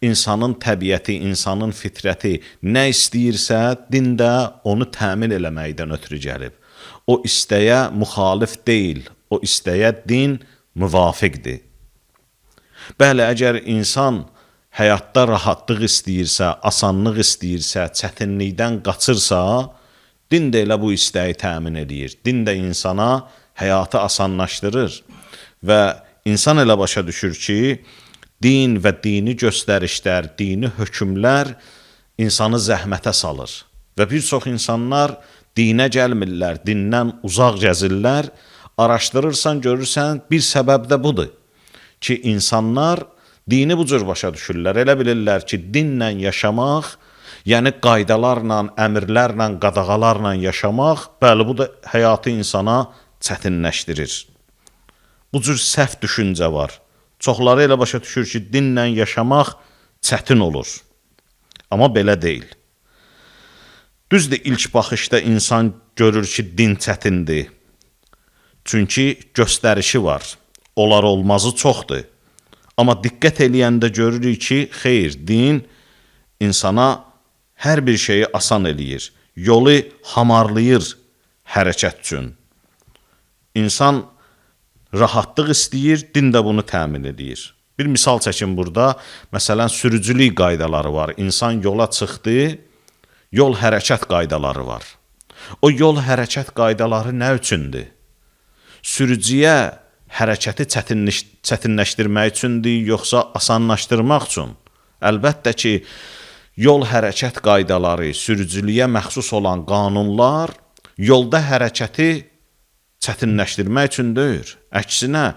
insanın təbiəti, insanın fitrəti nə istəyirsə, din də onu təmin eləməkdən ötürü gəlib. O istəyə müxalif deyil, o istəyə din müvafiqdir. Bəli, əgər insan həyatda rahatlıq istəyirsə, asanlıq istəyirsə, çətinlikdən qaçırsa, din də elə bu istəyi təmin edir. Din də insana həyatı asanlaşdırır və insan elə başa düşür ki, din və dini göstərişlər, dini hökmlər insanı zəhmətə salır. Və bir çox insanlar dinə gəlmirlər, dindən uzaq gəzirlər, araşdırırsan, görürsən, bir səbəb də budur ki, insanlar dini bu cür başa düşürlər, elə bilirlər ki, dinlə yaşamaq, yəni qaydalarla, əmrlərlə, qadağalarla yaşamaq, bəli, bu da həyatı insana çətinləşdirir. Bu cür səhv düşüncə var. Çoxları elə başa düşür ki, dinlə yaşamaq çətin olur. Amma belə deyil. Düzdür, ilk baxışda insan görür ki, din çətindir. Çünki göstərişi var, olar olmazı çoxdur. Amma diqqət eləyəndə görürük ki, xeyr, din insana hər bir şeyi asan eləyir, yolu hamarlayır hərəkət üçün. İnsan rahatlıq istəyir, din də bunu təmin edir. Bir misal çəkin burada, məsələn, sürücülük qaydaları var. İnsan yola çıxdı, yol hərəkət qaydaları var. O yol hərəkət qaydaları nə üçündür? Sürücüyə hərəkəti çətinləşdirmək üçündür, yoxsa asanlaşdırmaq üçün? Əlbəttə ki, yol hərəkət qaydaları, sürücülüyə məxsus olan qanunlar yolda hərəkəti çətinləşdirmək üçün deyil. Əksinə,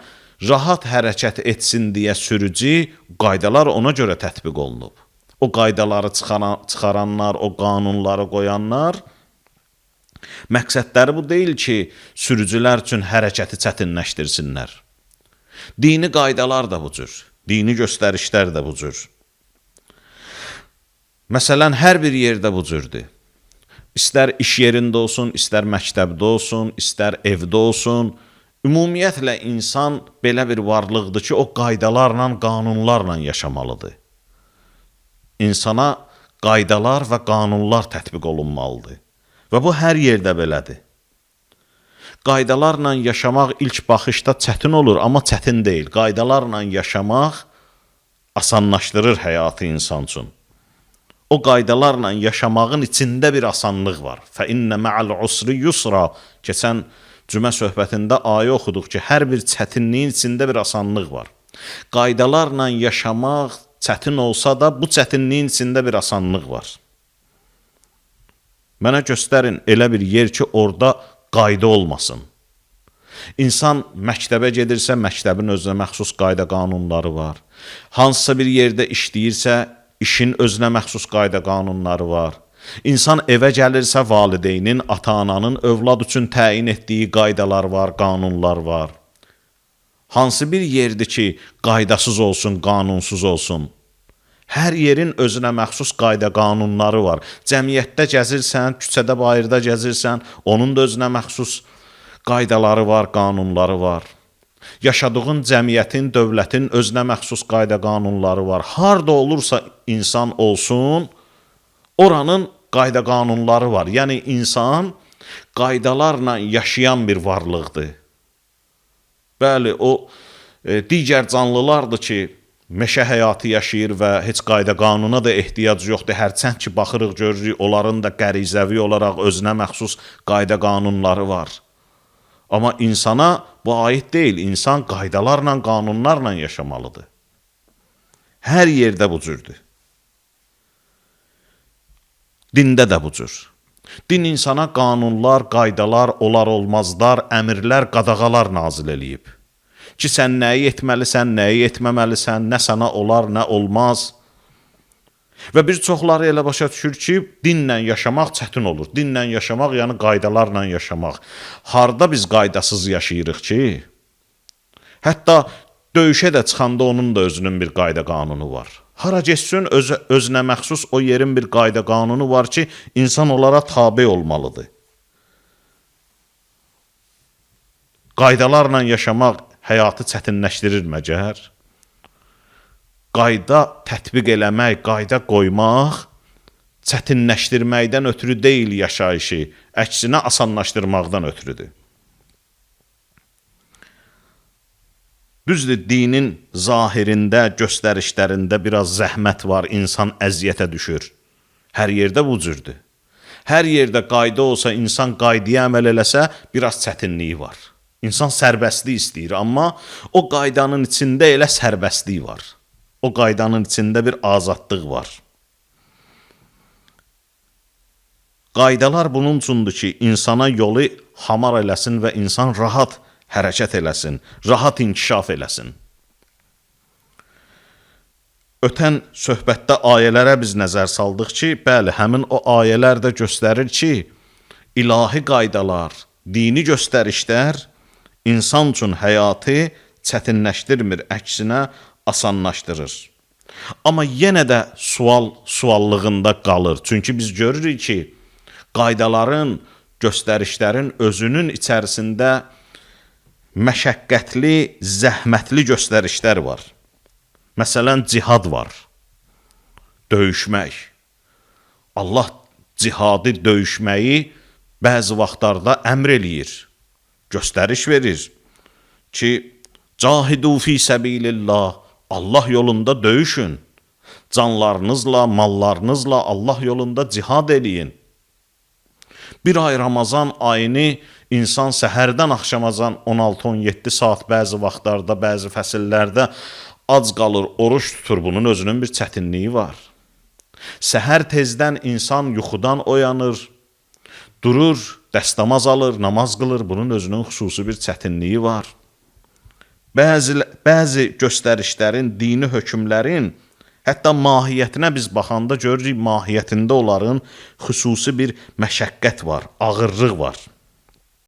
rahat hərəkət etsin deyə sürücü qaydalar ona görə tətbiq olunub. O qaydaları çıxaranlar, o qanunları qoyanlar, məqsədləri bu deyil ki, sürücülər üçün hərəkəti çətinləşdirsinlər. Dini qaydalar da bu cür, dini göstərişlər də bu cür. Məsələn, hər bir yerdə bu cürdür. İstər iş yerində olsun, istər məktəbdə olsun, istər evdə olsun, ümumiyyətlə insan belə bir varlıqdır ki, o qaydalarla, qanunlarla yaşamalıdır. İnsana qaydalar və qanunlar tətbiq olunmalıdır. Və bu hər yerdə belədir. Qaydalarla yaşamaq ilk baxışda çətin olur, amma çətin deyil. Qaydalarla yaşamaq asanlaşdırır həyatı insan üçün. O qaydalarla yaşamağın içində bir asanlıq var. فَإِنَّ مَعَ الْعُسْرِ يُسْرًا Keçən cümə söhbətində ayə oxuduq ki, hər bir çətinliyin içində bir asanlıq var. Qaydalarla yaşamaq çətin olsa da, bu çətinliyin içində bir asanlıq var. Mənə göstərin elə bir yer ki, orada qayda olmasın. İnsan məktəbə gedirsə, məktəbin özünə məxsus qayda qanunları var. Hansısa bir yerdə işləyirsə, işin özünə məxsus qayda qanunları var. İnsan evə gəlirsə, valideynin, ata-ananın övlad üçün təyin etdiyi qaydalar var, qanunlar var. Hansı bir yerdir ki, qaydasız olsun, qanunsuz olsun? Hər yerin özünə məxsus qayda qanunları var. Cəmiyyətdə gəzirsən, küçədə, bayırda gəzirsən, onun da özünə məxsus qaydaları var, qanunları var. Yaşadığın cəmiyyətin, dövlətin özünə məxsus qayda qanunları var. Harda olursa insan olsun, oranın qayda qanunları var. Yəni, insan qaydalarla yaşayan bir varlıqdır. Bəli, o digər canlılardır ki, meşə həyatı yaşayır və heç qayda qanuna da ehtiyac yoxdur. Hərçənd ki, baxırıq, görürük, onların da qərizəvi olaraq özünə məxsus qayda qanunları var. Amma insana bu aid deyil. İnsan qaydalarla, qanunlarla yaşamalıdır. Hər yerdə bu cürdür. Dində də bu cür. Din insana qanunlar, qaydalar, olar olmazlar, əmrlər, qadağalar nazil eləyib. Ki, sən nəyi etməlisən, nəyi etməməlisən, nə sana olar, nə olmaz. Və bir çoxları elə başa düşür ki, dinlə yaşamaq çətin olur. Dinlə yaşamaq, yəni qaydalarla yaşamaq. Harda biz qaydasız yaşayırıq ki? Hətta döyüşə də çıxanda onun da özünün bir qayda qanunu var. Hara geçsin, özünə məxsus o yerin bir qayda qanunu var ki, insan onlara tabe olmalıdır. Qaydalarla yaşamaq həyatı çətinləşdirir məgər? qayda tətbiq eləmək, qayda qoymaq çətinləşdirməkdən ötürü deyil yaşayışı, əksinə asanlaşdırmaqdan ötürüdür. Düzdür, dinin zahirində, göstərişlərində biraz zəhmət var, insan əziyyətə düşür. Hər yerdə bu cürdür. Hər yerdə qayda olsa, insan qaydaya əməl eləsə, biraz çətinliyi var. İnsan sərbəstlik istəyir, amma o qaydanın içində elə sərbəstlik var. O qaydanın içində bir azadlıq var. Qaydalar bunun üçündür ki, insana yolu hamar eləsin və insan rahat hərəkət eləsin, rahat inkişaf eləsin. Ötən söhbətdə ayələrə biz nəzər saldıq ki, bəli, həmin o ayələr də göstərir ki, ilahi qaydalar, dini göstərişlər insan üçün həyatı çətinləşdirmir, əksinə asanlaşdırır. Amma yenə də suallığında qalır. Çünki biz görürük ki, qaydaların, göstərişlərin özünün içərisində məşəqqətli, zəhmətli göstərişlər var. Məsələn, cihad var, döyüşmək. Allah cihadı, döyüşməyi bəzi vaxtlarda əmr eləyir, göstəriş verir ki, cahidu fi səbilillah, Allah yolunda döyüşün, canlarınızla, mallarınızla Allah yolunda cihad eləyin. Bir ay Ramazan ayını insan səhərdən axşamacan 16-17 saat bəzi vaxtlarda, bəzi fəsillərdə ac qalır, oruç tutur, bunun özünün bir çətinliyi var. Səhər tezdən insan yuxudan oyanır, durur, dəstəmaz alır, namaz qılır, bunun özünün xüsusi bir çətinliyi var. Bəzi göstərişlərin, dini hökmlərin, hətta mahiyyətinə biz baxanda görürük, mahiyyətində onların xüsusi bir məşəqqət var, ağırlıq var.